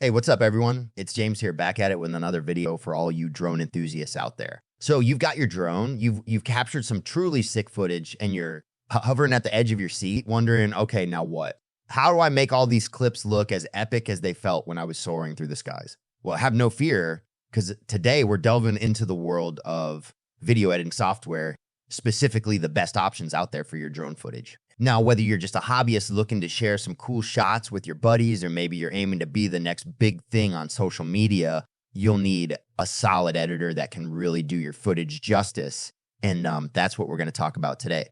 Hey, what's up, everyone? It's James here, back at it with another video for all you drone enthusiasts out there. So you've got your drone, you've captured some truly sick footage, and you're hovering at the edge of your seat, wondering, okay, now what? How do I make all these clips look as epic as they felt when I was soaring through the skies? Well, have no fear, because today we're delving into the world of video editing software, specifically the best options out there for your drone footage. Now, whether you're just a hobbyist looking to share some cool shots with your buddies, or maybe you're aiming to be the next big thing on social media, you'll need a solid editor that can really do your footage justice. And that's what we're going to talk about today.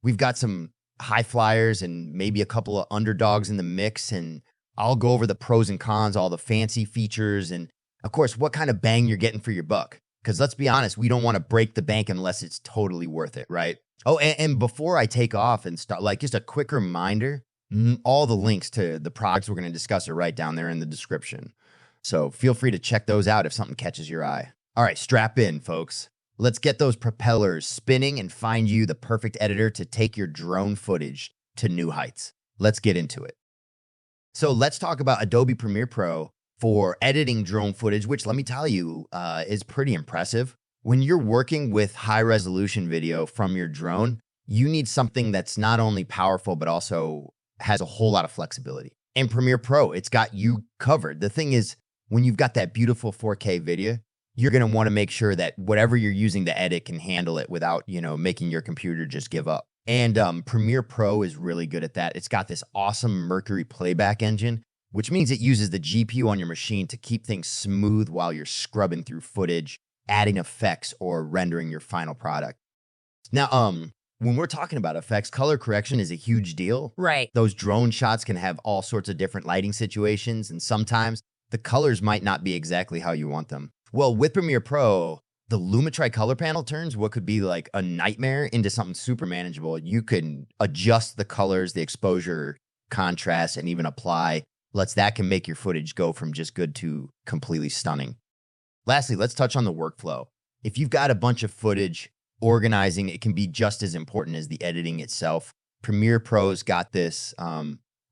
We've got some high flyers and maybe a couple of underdogs in the mix, and I'll go over the pros and cons, all the fancy features, and of course, what kind of bang you're getting for your buck. Because let's be honest, we don't want to break the bank unless it's totally worth it, right? Oh, and before I take off and start, like, just a quick reminder, all the links to the products we're going to discuss are right down there in the description. So feel free to check those out if something catches your eye. All right, strap in, folks. Let's get those propellers spinning and find you the perfect editor to take your drone footage to new heights. Let's get into it. So let's talk about Adobe Premiere Pro for editing drone footage, which, let me tell you, is pretty impressive. When you're working with high resolution video from your drone, you need something that's not only powerful, but also has a whole lot of flexibility. And Premiere Pro, it's got you covered. The thing is, when you've got that beautiful 4K video, you're going to want to make sure that whatever you're using to edit can handle it without, making your computer just give up. And Premiere Pro is really good at that. It's got this awesome Mercury playback engine, which means it uses the GPU on your machine to keep things smooth while you're scrubbing through footage, adding effects, or rendering your final product. Now, when we're talking about effects, color correction is a huge deal. Right. Those drone shots can have all sorts of different lighting situations, and sometimes the colors might not be exactly how you want them. Well, with Premiere Pro, the Lumetri color panel turns what could be like a nightmare into something super manageable. You can adjust the colors, the exposure, contrast, and even apply. That can make your footage go from just good to completely stunning. Lastly, let's touch on the workflow. If you've got a bunch of footage, organizing it can be just as important as the editing itself. Premiere Pro's got this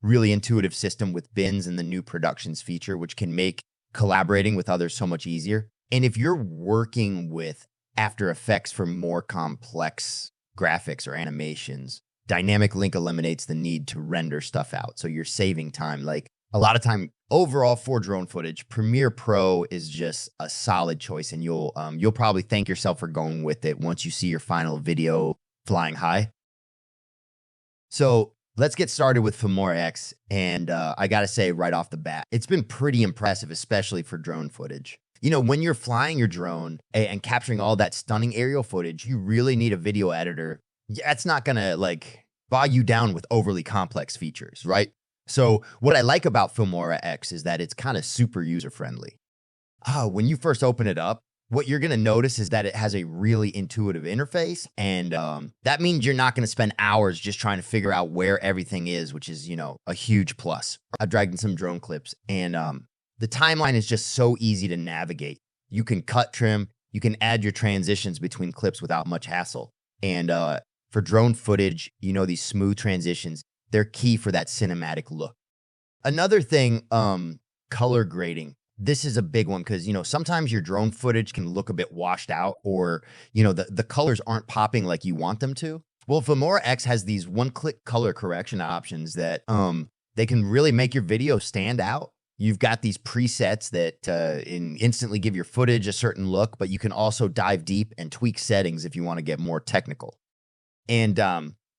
really intuitive system with bins and the new productions feature, which can make collaborating with others so much easier. And if you're working with After Effects for more complex graphics or animations, Dynamic Link eliminates the need to render stuff out. So you're saving time. Like, a lot of time overall for drone footage, Premiere Pro is just a solid choice, and you'll probably thank yourself for going with it once you see your final video flying high. So let's get started with Filmora X, and I gotta say right off the bat, it's been pretty impressive, especially for drone footage. When you're flying your drone and capturing all that stunning aerial footage, you really need a video editor. Yeah, it's not gonna bog you down with overly complex features, right? So what I like about Filmora X is that it's kind of super user-friendly. When you first open it up, what you're going to notice is that it has a really intuitive interface. And that means you're not going to spend hours just trying to figure out where everything is, which is, a huge plus. I've dragged in some drone clips, and the timeline is just so easy to navigate. You can cut, trim, you can add your transitions between clips without much hassle. And for drone footage, these smooth transitions, they're key for that cinematic look. Another thing, color grading. This is a big one because, sometimes your drone footage can look a bit washed out, or, the colors aren't popping like you want them to. Well, Filmora X has these one-click color correction options that they can really make your video stand out. You've got these presets that instantly give your footage a certain look, but you can also dive deep and tweak settings if you want to get more technical. And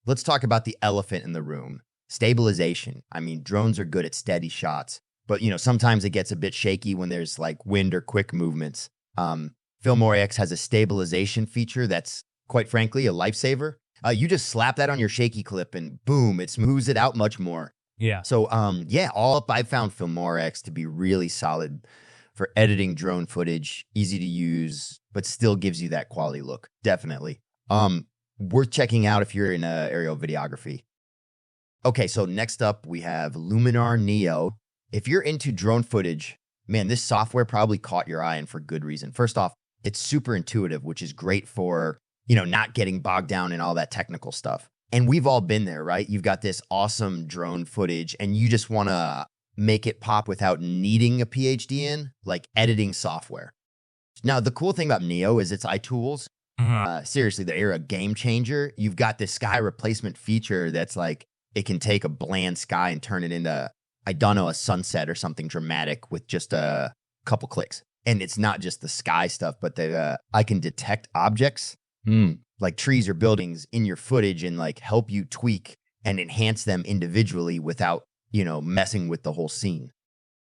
let's talk about the elephant in the room, stabilization. I mean, drones are good at steady shots, but sometimes it gets a bit shaky when there's like wind or quick movements. Filmora X has a stabilization feature that's, quite frankly, a lifesaver. You just slap that on your shaky clip and boom, it smooths it out much more. Yeah. So all up, I found Filmora X to be really solid for editing drone footage, easy to use, but still gives you that quality look. Definitely. Worth checking out if you're in aerial videography. Okay, so next up we have Luminar Neo. If you're into drone footage, man, this software probably caught your eye, and for good reason. First off, it's super intuitive, which is great for, not getting bogged down in all that technical stuff. And we've all been there, right? You've got this awesome drone footage and you just want to make it pop without needing a PhD in, like editing software. Now, the cool thing about Neo is its iTools. Seriously, they're a game changer. You've got this sky replacement feature that's like, it can take a bland sky and turn it into, I don't know, a sunset or something dramatic with just a couple clicks. And it's not just the sky stuff, but I can detect objects, like trees or buildings in your footage and like help you tweak and enhance them individually without, messing with the whole scene.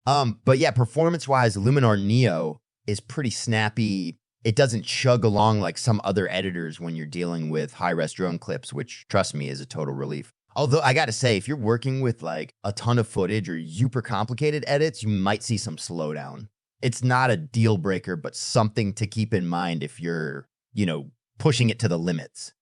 But yeah, performance-wise, Luminar Neo is pretty snappy. It doesn't chug along like some other editors when you're dealing with high-res drone clips, which, trust me, is a total relief. Although I gotta say, if you're working with like a ton of footage or super complicated edits, you might see some slowdown. It's not a deal breaker, but something to keep in mind if you're, pushing it to the limits.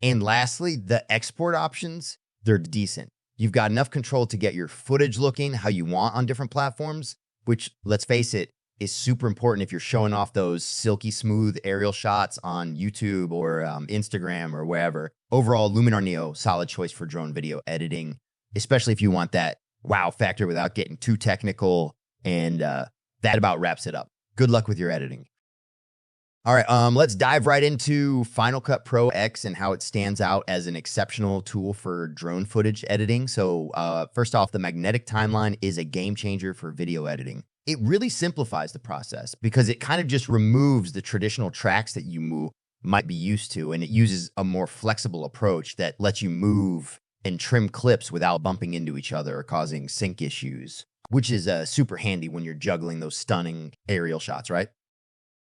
And lastly, the export options, they're decent. You've got enough control to get your footage looking how you want on different platforms, which, let's face it, is super important if you're showing off those silky smooth aerial shots on YouTube or Instagram or wherever. Overall, Luminar Neo, solid choice for drone video editing, especially if you want that wow factor without getting too technical. And that about wraps it up. Good luck with your editing. All right, let's dive right into Final Cut Pro X and how it stands out as an exceptional tool for drone footage editing. So first off, the magnetic timeline is a game changer for video editing. It really simplifies the process because it kind of just removes the traditional tracks that you might be used to, and it uses a more flexible approach that lets you move and trim clips without bumping into each other or causing sync issues, which is super handy when you're juggling those stunning aerial shots, right?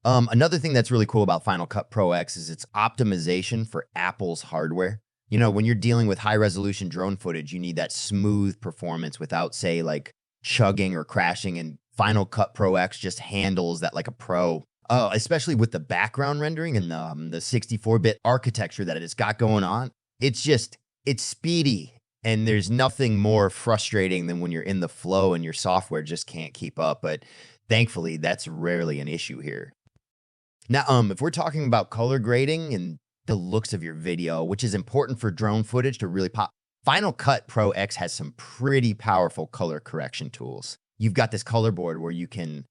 Another thing that's really cool about Final Cut Pro X is its optimization for Apple's hardware. When you're dealing with high resolution drone footage, you need that smooth performance without, say, like chugging or crashing. And Final Cut Pro X just handles that like a pro, especially with the background rendering and the 64-bit architecture that it's got going on. It's speedy. And there's nothing more frustrating than when you're in the flow and your software just can't keep up. But thankfully, that's rarely an issue here. Now, if we're talking about color grading and the looks of your video, which is important for drone footage to really pop, Final Cut Pro X has some pretty powerful color correction tools. You've got this color board where you can,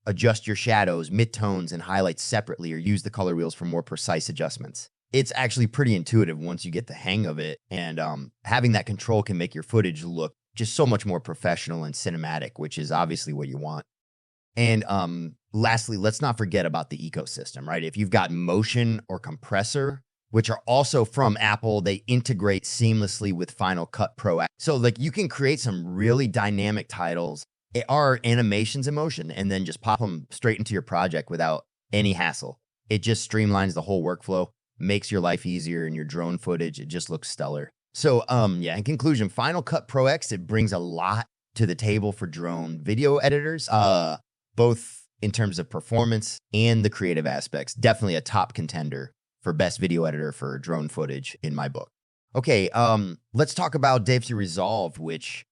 adjust your shadows, midtones, and highlights separately or use the color wheels for more precise adjustments. It's actually pretty intuitive once you get the hang of it, and having that control can make your footage look just so much more professional and cinematic, which is obviously what you want. And lastly, let's not forget about the ecosystem, right? If you've got Motion or Compressor, which are also from Apple, they integrate seamlessly with Final Cut Pro X. So like you can create some really dynamic titles, or animations in Motion, and then just pop them straight into your project without any hassle. It just streamlines the whole workflow, makes your life easier, and your drone footage, it just looks stellar. So yeah, in conclusion, Final Cut Pro X, it brings a lot to the table for drone video editors. Both in terms of performance and the creative aspects. Definitely a top contender for best video editor for drone footage in my book. Okay, let's talk about DaVinci Resolve, which,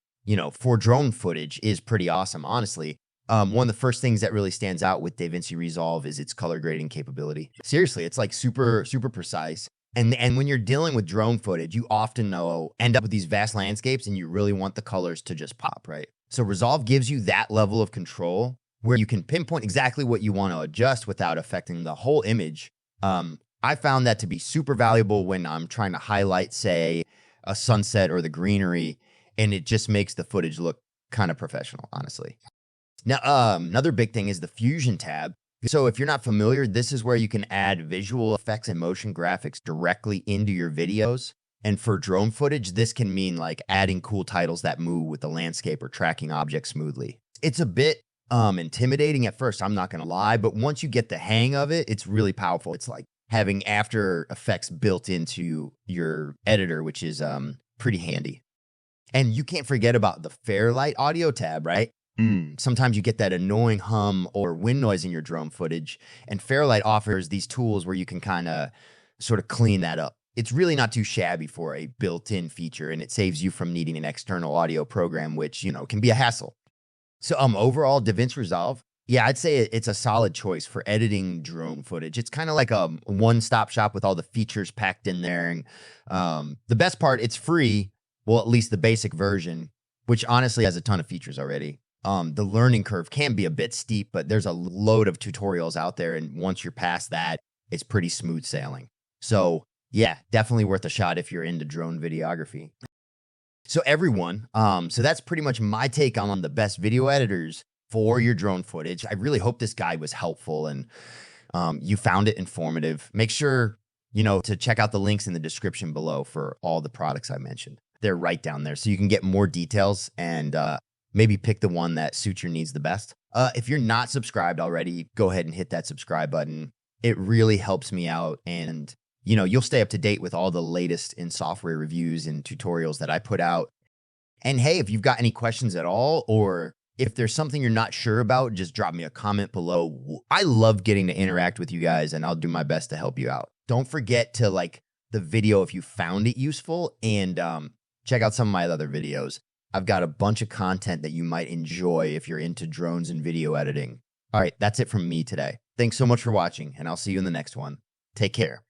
for drone footage is pretty awesome, honestly. One of the first things that really stands out with DaVinci Resolve is its color grading capability. Seriously, it's like super, super precise. And when you're dealing with drone footage, you often end up with these vast landscapes and you really want the colors to just pop, right? So Resolve gives you that level of control where you can pinpoint exactly what you want to adjust without affecting the whole image. I found that to be super valuable when I'm trying to highlight, say, a sunset or the greenery, and it just makes the footage look kind of professional, honestly. Now, another big thing is the Fusion tab. So if you're not familiar, this is where you can add visual effects and motion graphics directly into your videos. And for drone footage, this can mean like adding cool titles that move with the landscape or tracking objects smoothly. It's a bit intimidating at first, I'm not going to lie, but once you get the hang of it, it's really powerful. It's like having After Effects built into your editor, which is pretty handy. And you can't forget about the Fairlight audio tab, right? Sometimes you get that annoying hum or wind noise in your drone footage, and Fairlight offers these tools where you can kind of sort of clean that up. It's really not too shabby for a built-in feature, and it saves you from needing an external audio program, which, can be a hassle. So overall, DaVinci Resolve, yeah, I'd say it's a solid choice for editing drone footage. It's kind of like a one-stop shop with all the features packed in there. And the best part, it's free. Well, at least the basic version. which honestly has a ton of features already. The learning curve can be a bit steep, but there's a load of tutorials out there. And once you're past that, it's pretty smooth sailing. So yeah, definitely worth a shot if you're into drone videography. So everyone, so that's pretty much my take on the best video editors for your drone footage. I really hope this guide was helpful and you found it informative. Make sure, to check out the links in the description below for all the products I mentioned. They're right down there so you can get more details and maybe pick the one that suits your needs the best. If you're not subscribed already, go ahead and hit that subscribe button. It really helps me out and you'll stay up to date with all the latest in software reviews and tutorials that I put out. And hey, if you've got any questions at all, or if there's something you're not sure about, just drop me a comment below. I love getting to interact with you guys and I'll do my best to help you out. Don't forget to like the video if you found it useful and check out some of my other videos. I've got a bunch of content that you might enjoy if you're into drones and video editing. All right, that's it from me today. Thanks so much for watching and I'll see you in the next one. Take care.